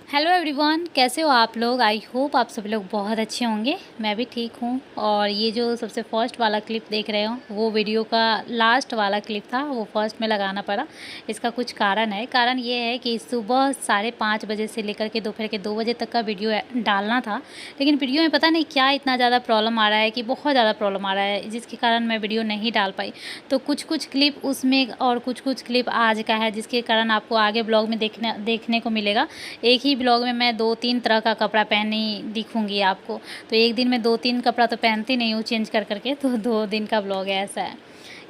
Hello everyone, कैसे हो आप लोग। आई होप आप सभी लोग बहुत अच्छे होंगे। मैं भी ठीक हूँ। और ये जो सबसे फर्स्ट वाला क्लिप देख रहे हो वो वीडियो का लास्ट वाला क्लिप था, वो फर्स्ट में लगाना पड़ा। इसका कुछ कारण है। कारण ये है कि सुबह 5:30 बजे से लेकर के दोपहर के 2 बजे तक का वीडियो डालना था, लेकिन वीडियो में पता नहीं क्या इतना ज़्यादा प्रॉब्लम आ रहा है कि बहुत ज़्यादा प्रॉब्लम आ रहा है, जिसके कारण मैं वीडियो नहीं डाल पाई। तो कुछ क्लिप उसमें और कुछ क्लिप आज का है, जिसके कारण आपको आगे ब्लॉग में देखने को मिलेगा। एक ही ब्लॉग में मैं 2-3 तरह का कपड़ा पहनी दिखूंगी आपको। तो एक दिन में 2-3 कपड़ा तो पहनती नहीं हूँ चेंज कर करके, तो 2 दिन का ब्लॉग है, ऐसा है।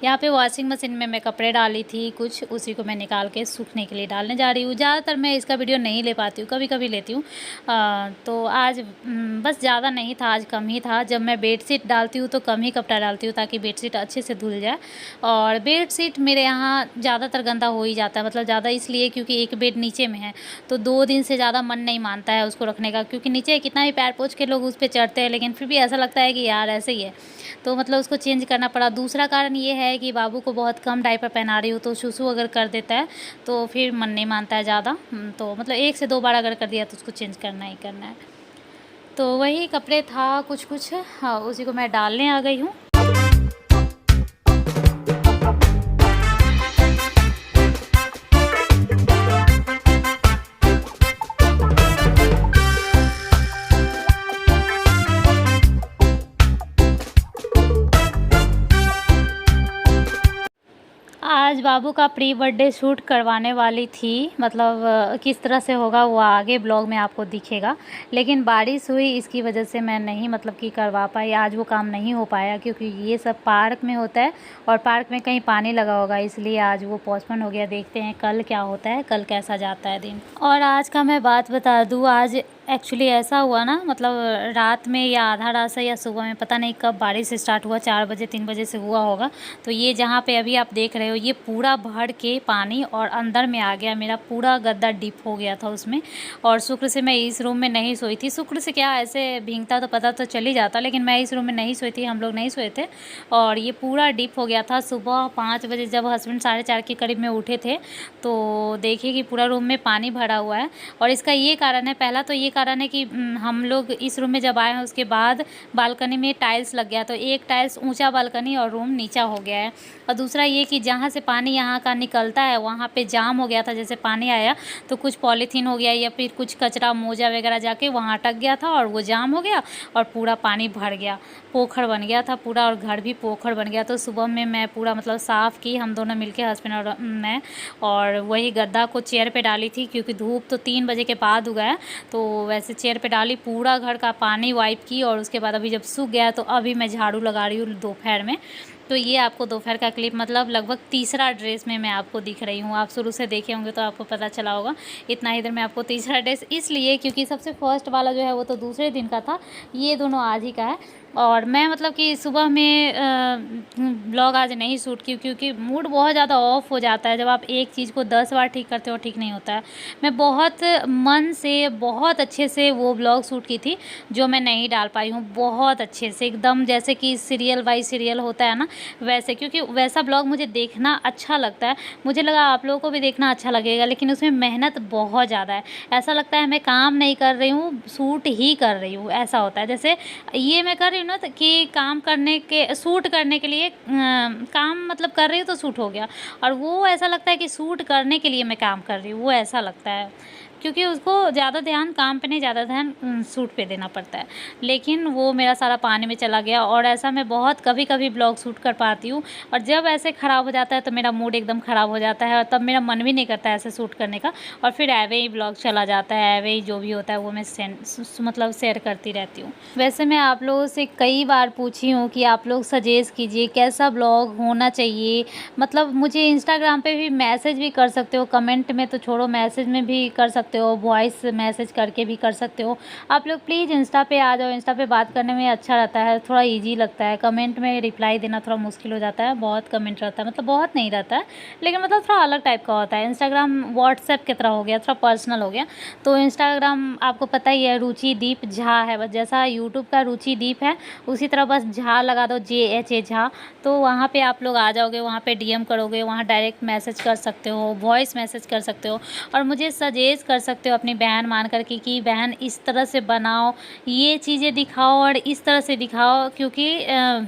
यहाँ पे वॉशिंग मशीन में मैं कपड़े डाली थी कुछ, उसी को मैं निकाल के सूखने के लिए डालने जा रही हूँ। ज़्यादातर मैं इसका वीडियो नहीं ले पाती हूँ, कभी कभी लेती हूँ। तो आज बस ज़्यादा नहीं था, आज कम ही था। जब मैं बेडशीट डालती हूँ तो कम ही कपड़ा डालती हूँ ताकि बेडशीट अच्छे से धुल जाए। और बेडशीट मेरे यहाँ ज़्यादातर गंदा हो ही जाता है, मतलब ज़्यादा इसलिए क्योंकि एक बेड नीचे में है, तो 2 दिन से ज़्यादा मन नहीं मानता है उसको रखने का, क्योंकि नीचे कितना भी पैर पोंछ के लोग उस पर चढ़ते हैं, लेकिन फिर भी ऐसा लगता है कि यार ऐसे ही है, तो मतलब उसको चेंज करना पड़ा। दूसरा कारण ये है कि बाबू को बहुत कम डायपर पहना रही हूँ, तो सुसु अगर कर देता है तो फिर मन नहीं मानता है ज़्यादा। तो मतलब 1 से 2 बार अगर कर दिया तो उसको चेंज करना ही करना है। तो वही कपड़े था कुछ, हाँ, उसी को मैं डालने आ गई हूँ। आज बाबू का प्री बर्थडे शूट करवाने वाली थी, मतलब किस तरह से होगा वो आगे ब्लॉग में आपको दिखेगा। लेकिन बारिश हुई, इसकी वजह से मैं नहीं मतलब कि करवा पाई। आज वो काम नहीं हो पाया क्योंकि ये सब पार्क में होता है और पार्क में कहीं पानी लगा होगा, इसलिए आज वो पोस्टपोन हो गया। देखते हैं कल क्या होता है, कल कैसा जाता है दिन। और आज का मैं बात बता दूँ, आज एक्चुअली ऐसा हुआ ना, मतलब रात में या आधा रात से या सुबह में, पता नहीं कब बारिश स्टार्ट हुआ, 4 बजे 3 बजे से हुआ होगा। तो ये जहाँ पे अभी आप देख रहे हो ये पूरा भर के पानी और अंदर में आ गया, मेरा पूरा गद्दा डिप हो गया था उसमें। और शुक्र से मैं इस रूम में नहीं सोई थी। शुक्र से क्या, ऐसे भींगता तो पता तो चल ही जाता, लेकिन मैं इस रूम में नहीं सोई थी, हम लोग नहीं सोए थे। और ये पूरा डिप हो गया था। सुबह 5 बजे जब हस्बैंड 4:30 के करीब में उठे थे तो देखिए कि पूरा रूम में पानी भरा हुआ है। और इसका ये कारण है, पहला तो ये कारण है कि हम लोग इस रूम में जब आए हैं उसके बाद बालकनी में टाइल्स लग गया, तो एक टाइल्स ऊंचा बालकनी और रूम नीचा हो गया है। और दूसरा ये कि जहाँ से पानी यहाँ का निकलता है वहाँ पे जाम हो गया था, जैसे पानी आया तो कुछ पॉलीथीन हो गया या फिर कुछ कचरा मोजा वगैरह जाके वहाँ अटक गया था और वो जाम हो गया और पूरा पानी भर गया, पोखर बन गया था पूरा, और घर भी पोखर बन गया। तो सुबह में मैं पूरा मतलब साफ़ की, हम दोनों मिलके, हस्बैंड और मैं। और वही गद्दा को चेयर पे डाली थी क्योंकि धूप तो 3 बजे के बाद उगा है, तो वैसे चेयर पे डाली, पूरा घर का पानी वाइप की। और उसके बाद अभी जब सूख गया तो अभी मैं झाड़ू लगा रही हूँ दोपहर में। तो ये आपको दोपहर का क्लिप, मतलब लगभग तीसरा ड्रेस में मैं आपको दिख रही हूँ। आप शुरू से देखे होंगे तो आपको पता चला होगा। इतना ही देर में आपको तीसरा ड्रेस इसलिए क्योंकि सबसे फर्स्ट वाला जो है वो तो दूसरे दिन का था, ये दोनों आज ही का है। और मैं मतलब कि सुबह में ब्लॉग आज नहीं शूट की क्योंकि मूड बहुत ज़्यादा ऑफ हो जाता है। जब आप एक चीज़ को 10 बार ठीक करते हो ठीक नहीं होता है। मैं बहुत मन से बहुत अच्छे से वो ब्लॉग शूट की थी जो मैं नहीं डाल पाई हूँ, बहुत अच्छे से एकदम, जैसे कि सीरियल बाई सीरियल होता है ना वैसे, क्योंकि वैसा ब्लॉग मुझे देखना अच्छा लगता है। मुझे लगा आप लोगों को भी देखना अच्छा लगेगा, लेकिन उसमें मेहनत बहुत ज़्यादा है। ऐसा लगता है मैं काम नहीं कर रही हूँ, शूट ही कर रही हूँ, ऐसा होता है। जैसे ये मैं कर रही हूँ ना कि काम करने के, शूट करने के लिए काम मतलब कर रही हूँ तो शूट हो गया, और वो ऐसा लगता है कि शूट करने के लिए मैं काम कर रही हूँ, वो ऐसा लगता है। क्योंकि उसको ज़्यादा ध्यान काम पे नहीं, ज़्यादा ध्यान शूट पे देना पड़ता है। लेकिन वो मेरा सारा पानी में चला गया। और ऐसा मैं बहुत कभी कभी ब्लॉग शूट कर पाती हूँ, और जब ऐसे ख़राब हो जाता है तो मेरा मूड एकदम ख़राब हो जाता है, और तब मेरा मन भी नहीं करता है ऐसे शूट करने का, और फिर एवे ही ब्लॉग चला जाता है। एवे ही जो भी होता है वो मैं मतलब शेयर करती रहती हूँ। वैसे मैं आप लोगों से कई बार पूछी हूँ कि आप लोग सजेस्ट कीजिए कैसा ब्लॉग होना चाहिए। मतलब मुझे इंस्टाग्राम पे भी मैसेज भी कर सकते हो, कमेंट में तो छोड़ो, मैसेज में भी कर सकते हो, वॉइस मैसेज करके भी कर सकते हो। आप लोग प्लीज़ इंस्टा पे आ जाओ, इंस्टा पे बात करने में अच्छा रहता है, थोड़ा इजी लगता है। कमेंट में रिप्लाई देना थोड़ा मुश्किल हो जाता है, बहुत कमेंट रहता है, मतलब बहुत नहीं रहता है, लेकिन मतलब थोड़ा अलग टाइप का होता है। इंस्टाग्राम व्हाट्सएप की तरह हो गया, थोड़ा पर्सनल हो गया। तो इंस्टाग्राम आपको पता ही है, रुचिदीप झा है, बस जैसा यूट्यूब का रुचिदीप है उसी तरह बस झा लगा दो, JHA झा। तो वहाँ पे आप लोग आ जाओगे, वहाँ पे DM करोगे, वहाँ डायरेक्ट मैसेज कर सकते हो, वॉइस मैसेज कर सकते हो, और मुझे सजेस्ट कर कर सकते हो अपनी बहन मान कर के कि बहन इस तरह से बनाओ, ये चीज़ें दिखाओ और इस तरह से दिखाओ, क्योंकि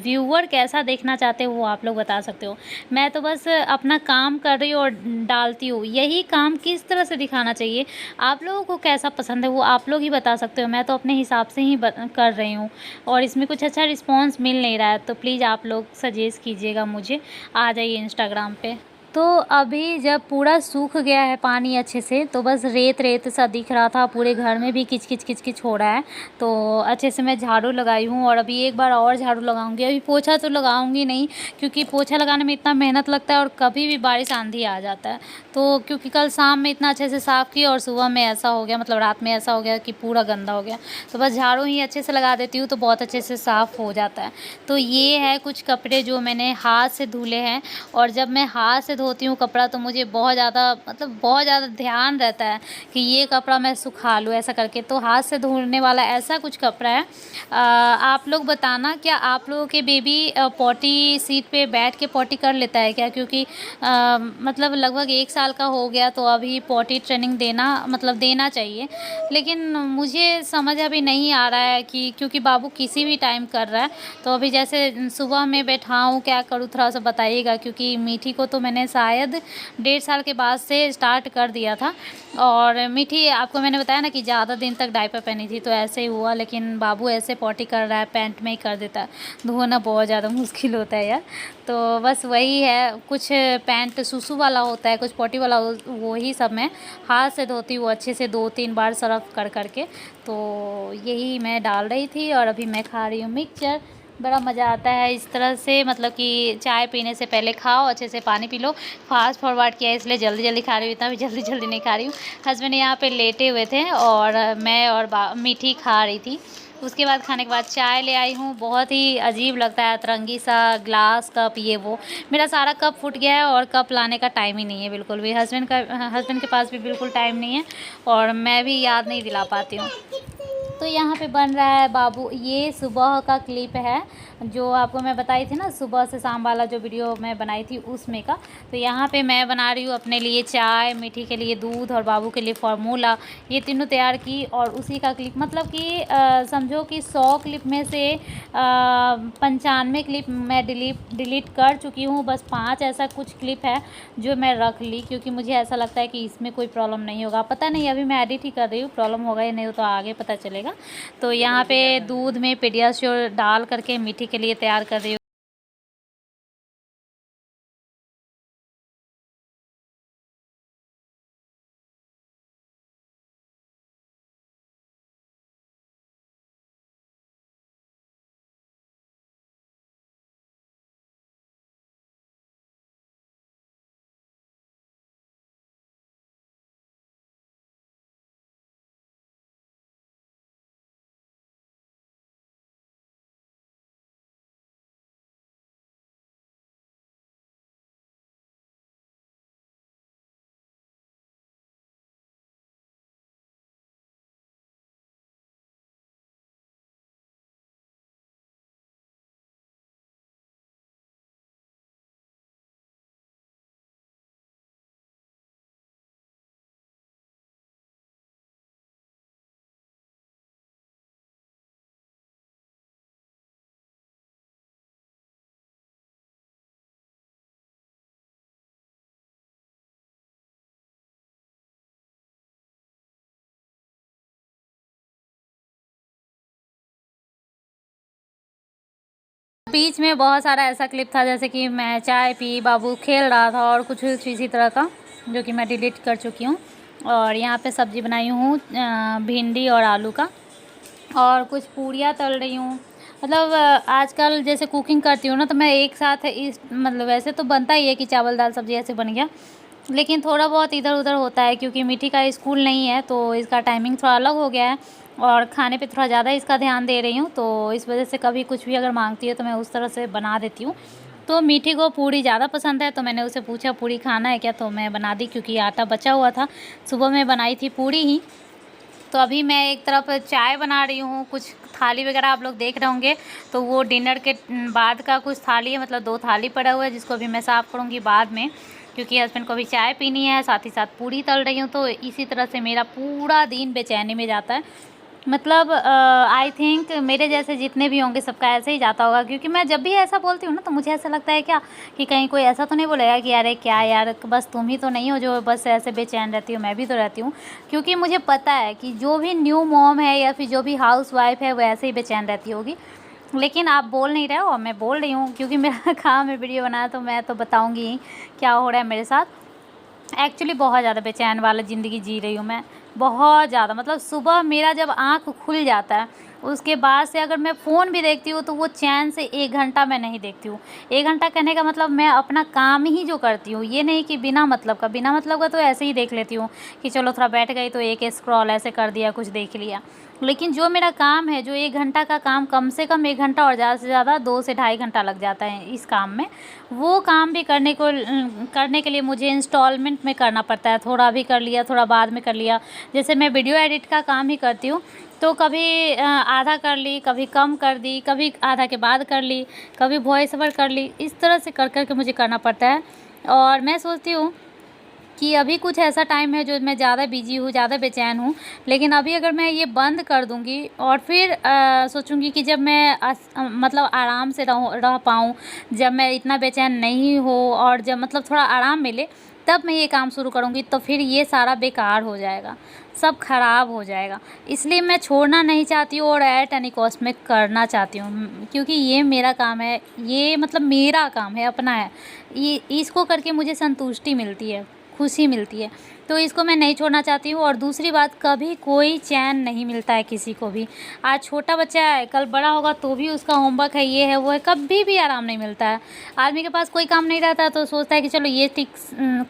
व्यूअर कैसा देखना चाहते हो वो आप लोग बता सकते हो। मैं तो बस अपना काम कर रही हूँ और डालती हूँ, यही काम किस तरह से दिखाना चाहिए, आप लोगों को कैसा पसंद है वो आप लोग ही बता सकते हो। मैं तो अपने हिसाब से ही कर रही हूँ और इसमें कुछ अच्छा रिस्पॉन्स मिल नहीं रहा है, तो प्लीज़ आप लोग सजेस्ट कीजिएगा मुझे, आ जाइए इंस्टाग्राम पे। तो अभी जब पूरा सूख गया है पानी अच्छे से, तो बस रेत रेत सा दिख रहा था, पूरे घर में भी किच किच किच किच हो रहा है। तो अच्छे से मैं झाड़ू लगाई हूँ और अभी एक बार और झाड़ू लगाऊंगी। अभी पोछा तो लगाऊंगी नहीं, क्योंकि पोछा लगाने में इतना मेहनत लगता है और कभी भी बारिश आंधी आ जाता है। तो क्योंकि कल शाम में इतना अच्छे से साफ़ किया और सुबह में ऐसा हो गया, मतलब रात में ऐसा हो गया कि पूरा गंदा हो गया। तो बस झाड़ू ही अच्छे से लगा देती हूँ तो बहुत अच्छे से साफ़ हो जाता है। तो ये है कुछ कपड़े जो मैंने हाथ से धुले हैं, और जब मैं हाथ से धोती हूँ कपड़ा तो मुझे बहुत ज़्यादा, मतलब बहुत ज़्यादा ध्यान रहता है कि ये कपड़ा मैं सुखा लूँ ऐसा करके। तो हाथ से धोने वाला ऐसा कुछ कपड़ा है। आप लोग बताना, क्या आप लोगों के बेबी पॉटी सीट पे बैठ के पॉटी कर लेता है क्या? क्योंकि मतलब लगभग 1 साल का हो गया तो अभी पॉटी ट्रेनिंग देना चाहिए, लेकिन मुझे समझ अभी नहीं आ रहा है कि क्योंकि बाबू किसी भी टाइम कर रहा है। तो अभी जैसे सुबह में बैठाऊँ, क्या करूँ, थोड़ा सा बताइएगा, क्योंकि मीठी को तो मैंने शायद 1.5 साल के बाद से स्टार्ट कर दिया था। और मीठी आपको मैंने बताया ना कि ज़्यादा दिन तक डायपर पहनी थी तो ऐसे ही हुआ, लेकिन बाबू ऐसे पॉटी कर रहा है, पैंट में ही कर देता है। धोना बहुत ज़्यादा मुश्किल होता है यार। तो बस वही है, कुछ पैंट सुसु वाला होता है, कुछ पॉटी वाला, वही सब मैं हाथ से धोती हूँ अच्छे से 2-3 बार सर्फ कर करके। तो यही मैं डाल रही थी और अभी मैं खा रही हूँ मिक्सचर। बड़ा मज़ा आता है इस तरह से, मतलब कि चाय पीने से पहले खाओ, अच्छे से पानी पी लो। फास्ट फॉरवर्ड किया है इसलिए जल्दी जल्दी खा रही हूँ, इतना भी जल्दी जल्दी नहीं खा रही हूँ। हस्बैंड यहाँ पे लेटे हुए थे और मैं और मीठी खा रही थी। उसके बाद खाने के बाद चाय ले आई हूँ। बहुत ही अजीब लगता है, अतरंगी सा ग्लास कप ये वो, मेरा सारा कप फूट गया है और कप लाने का टाइम ही नहीं है बिल्कुल भी। हस्बैंड के पास भी बिल्कुल टाइम नहीं है और मैं भी याद नहीं दिला पाती हूँ। तो यहाँ पे बन रहा है बाबू, ये सुबह का क्लिप है जो आपको मैं बताई थी ना, सुबह से शाम वाला जो वीडियो मैं बनाई थी उसमें का। तो यहाँ पे मैं बना रही हूँ अपने लिए चाय, मीठी के लिए दूध और बाबू के लिए फार्मूला, ये तीनों तैयार की और उसी का क्लिप, मतलब कि समझो कि 100 क्लिप में से 95 क्लिप मैं डिलीट कर चुकी हूँ। बस 5 ऐसा कुछ क्लिप है जो मैं रख ली, क्योंकि मुझे ऐसा लगता है कि इसमें कोई प्रॉब्लम नहीं होगा। पता नहीं, अभी मैं एडिट ही कर रही हूँ, प्रॉब्लम होगा या नहीं हो तो आगे पता चलेगा। तो यहाँ पे दूध में पीडियाश्योर डाल करके मीठी के लिए तैयार कर रही हूँ। बीच में बहुत सारा ऐसा क्लिप था, जैसे कि मैं चाय पी, बाबू खेल रहा था और कुछ इसी तरह का, जो कि मैं डिलीट कर चुकी हूँ। और यहाँ पे सब्ज़ी बनाई हूँ भिंडी और आलू का, और कुछ पूड़ियाँ तल रही हूँ। मतलब आजकल जैसे कुकिंग करती हूँ ना, तो मैं एक साथ इस मतलब वैसे तो बनता ही है कि चावल दाल सब्ज़ी ऐसे बन गया, लेकिन थोड़ा बहुत इधर उधर होता है, क्योंकि मीठी का स्कूल नहीं है तो इसका टाइमिंग थोड़ा अलग हो गया है और खाने पे थोड़ा ज़्यादा इसका ध्यान दे रही हूँ। तो इस वजह से कभी कुछ भी अगर मांगती है तो मैं उस तरह से बना देती हूँ। तो मीठी को पूड़ी ज़्यादा पसंद है, तो मैंने उसे पूछा पूड़ी खाना है क्या, तो मैं बना दी, क्योंकि आटा बचा हुआ था, सुबह में बनाई थी पूड़ी ही। तो अभी मैं एक तरफ चाय बना रही हूँ, कुछ थाली वगैरह आप लोग देख रहे होंगे, तो वो डिनर के बाद का कुछ थाली है, मतलब 2 थाली पड़ा हुआ है जिसको अभी मैं साफ़ करूँगी बाद में। क्योंकि हस्बैंड को भी चाय पीनी है, साथ ही साथ पूड़ी तल रही हूँ। तो इसी तरह से मेरा पूरा दिन बेचैनी में जाता है। मतलब आई थिंक मेरे जैसे जितने भी होंगे सबका ऐसे ही जाता होगा, क्योंकि मैं जब भी ऐसा बोलती हूँ ना तो मुझे ऐसा लगता है क्या कि कहीं कोई ऐसा तो नहीं बोलेगा कि अरे क्या यार, बस तुम ही तो नहीं हो जो बस ऐसे बेचैन रहती हो, मैं भी तो रहती हूँ। क्योंकि मुझे पता है कि जो भी न्यू मॉम है या फिर जो भी हाउस वाइफ है वो ऐसे ही बेचैन रहती होगी। लेकिन आप बोल नहीं रहे हो और मैं बोल रही हूँ, क्योंकि मेरा काम है वीडियो बनाना, तो मैं तो बताऊँगी ही क्या हो रहा है मेरे साथ। एक्चुअली बहुत ज़्यादा बेचैन वाला ज़िंदगी जी रही हूँ मैं, बहुत ज़्यादा। मतलब सुबह मेरा जब आँख खुल जाता है उसके बाद से अगर मैं फ़ोन भी देखती हूँ तो वो चैन से 1 घंटा मैं नहीं देखती हूँ। 1 घंटा कहने का मतलब मैं अपना काम ही जो करती हूँ, ये नहीं कि बिना मतलब का तो ऐसे ही देख लेती हूँ कि चलो थोड़ा बैठ गई तो एक स्क्रॉल ऐसे कर दिया, कुछ देख लिया। लेकिन जो मेरा काम है, जो 1 घंटा का काम, कम से कम 1 घंटा और ज़्यादा से ज़्यादा 2 से ढाई घंटा लग जाता है इस काम में। वो काम भी करने के लिए मुझे इंस्टॉलमेंट में करना पड़ता है। थोड़ा अभी कर लिया, थोड़ा बाद में कर लिया। जैसे मैं वीडियो एडिट का काम ही करती हूँ, तो कभी आधा कर ली, कभी कम कर दी, कभी आधा के बाद कर ली, कभी वॉइस ओवर कर ली। इस तरह से कर के मुझे करना पड़ता है। और मैं सोचती हूँ कि अभी कुछ ऐसा टाइम है जो मैं ज़्यादा बिजी हूँ, ज़्यादा बेचैन हूँ। लेकिन अभी अगर मैं ये बंद कर दूँगी और फिर सोचूँगी कि जब मैं मतलब आराम से रह पाऊँ, जब मैं इतना बेचैन नहीं हो और जब मतलब थोड़ा आराम मिले, तब मैं ये काम शुरू करूँगी, तो फिर ये सारा बेकार हो जाएगा, सब ख़राब हो जाएगा। इसलिए मैं छोड़ना नहीं चाहती हूँ और एट एनी कॉस्ट में करना चाहती हूँ, क्योंकि ये मेरा काम है, ये मतलब मेरा काम है, अपना है। ये इसको करके मुझे संतुष्टि मिलती है, खुशी मिलती है, तो इसको मैं नहीं छोड़ना चाहती हूँ। और दूसरी बात, कभी कोई चैन नहीं मिलता है किसी को भी। आज छोटा बच्चा है, कल बड़ा होगा तो भी उसका होमवर्क है, ये है वो है, कभी भी आराम नहीं मिलता है। आदमी के पास कोई काम नहीं रहता है तो सोचता है कि चलो ये ठीक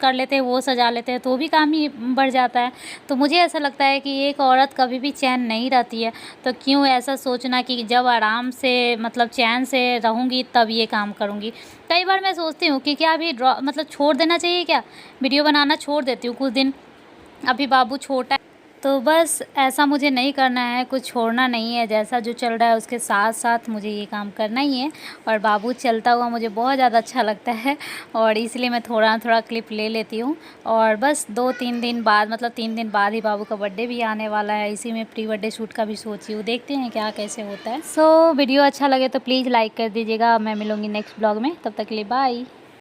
कर लेते हैं, वो सजा लेते हैं, तो भी काम ही बढ़ जाता है। तो मुझे ऐसा लगता है कि एक औरत कभी भी चैन नहीं रहती है, तो क्यों ऐसा सोचना कि जब आराम से मतलब चैन से रहूँगी तब ये काम करूँगी। कई बार मैं सोचती हूँ कि क्या अभी मतलब छोड़ देना चाहिए, क्या वीडियो बनाना छोड़ देती हूँ कुछ दिन, अभी बाबू छोटा है। तो बस ऐसा मुझे नहीं करना है, कुछ छोड़ना नहीं है। जैसा जो चल रहा है उसके साथ साथ मुझे ये काम करना ही है। और बाबू चलता हुआ मुझे बहुत ज़्यादा अच्छा लगता है, और इसलिए मैं थोड़ा थोड़ा क्लिप ले लेती हूँ। और बस 2-3 दिन बाद, मतलब 3 दिन बाद ही बाबू का बर्थडे भी आने वाला है। इसी में प्री बर्थडे शूट का भी सोची हूँ, देखते हैं क्या कैसे होता है। सो वीडियो अच्छा लगे तो प्लीज़ लाइक कर दीजिएगा। मैं मिलूँगी नेक्स्ट ब्लॉग में, तब तक के लिए बाय।